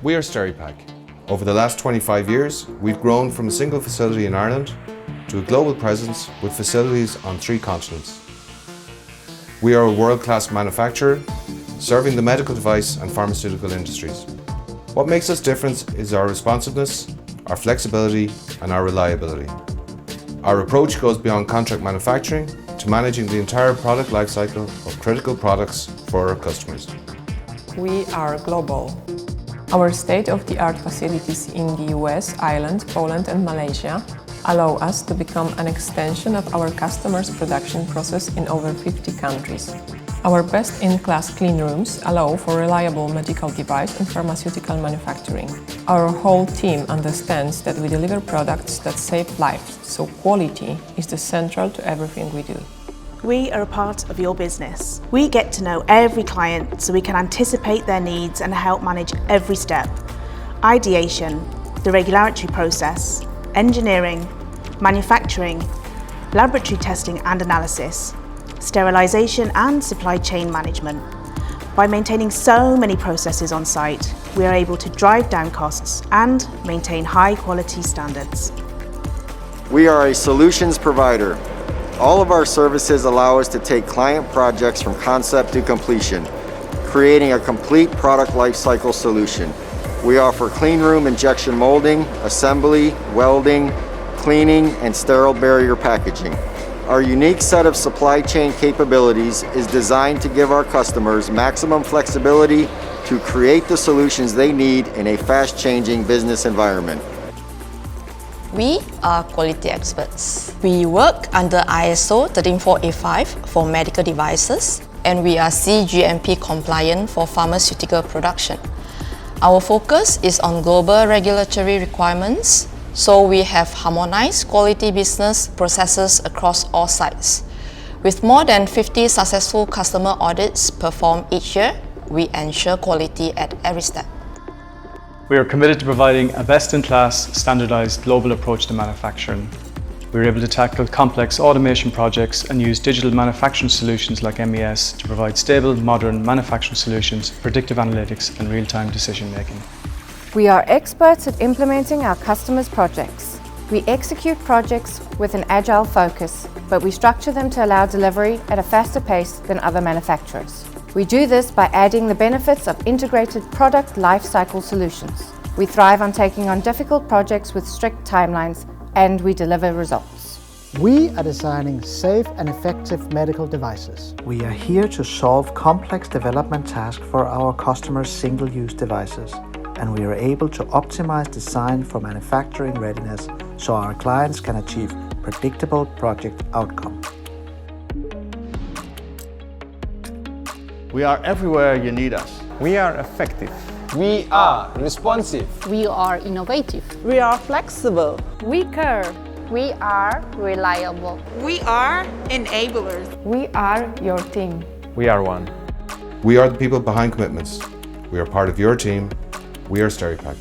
We are SteriPack. Over the last 25 years, we've grown from a single facility in Ireland to a global presence with facilities on 3 continents. We are a world-class manufacturer, serving the medical device and pharmaceutical industries. What makes us different is our responsiveness, our flexibility, and our reliability. Our approach goes beyond contract manufacturing to managing the entire product lifecycle of critical products for our customers. We are global. Our state-of-the-art facilities in the US, Ireland, Poland and Malaysia allow us to become an extension of our customers' production process in over 50 countries. Our best-in-class clean rooms allow for reliable medical device and pharmaceutical manufacturing. Our whole team understands that we deliver products that save lives, so quality is the central to everything we do. We are a part of your business. We get to know every client so we can anticipate their needs and help manage every step. Ideation, the regulatory process, engineering, manufacturing, laboratory testing and analysis, sterilisation and supply chain management. By maintaining so many processes on site, we are able to drive down costs and maintain high quality standards. We are a solutions provider. All of our services allow us to take client projects from concept to completion, creating a complete product lifecycle solution. We offer clean room injection molding, assembly, welding, cleaning, and sterile barrier packaging. Our unique set of supply chain capabilities is designed to give our customers maximum flexibility to create the solutions they need in a fast-changing business environment. We are quality experts. We work under ISO 13485 for medical devices, and we are cGMP compliant for pharmaceutical production. Our focus is on global regulatory requirements, so we have harmonized quality business processes across all sites. With more than 50 successful customer audits performed each year, we ensure quality at every step. We are committed to providing a best-in-class, standardized global approach to manufacturing. We are able to tackle complex automation projects and use digital manufacturing solutions like MES to provide stable, modern manufacturing solutions, predictive analytics and real-time decision-making. We are experts at implementing our customers' projects. We execute projects with an agile focus, but we structure them to allow delivery at a faster pace than other manufacturers. We do this by adding the benefits of integrated product lifecycle solutions. We thrive on taking on difficult projects with strict timelines, and we deliver results. We are designing safe and effective medical devices. We are here to solve complex development tasks for our customers' single-use devices, and we are able to optimize design for manufacturing readiness so our clients can achieve predictable project outcome. We are everywhere you need us. We are effective. We are responsive. We are innovative. We are flexible. We care. We are reliable. We are enablers. We are your team. We are one. We are the people behind commitments. We are part of your team. We are SteriPack.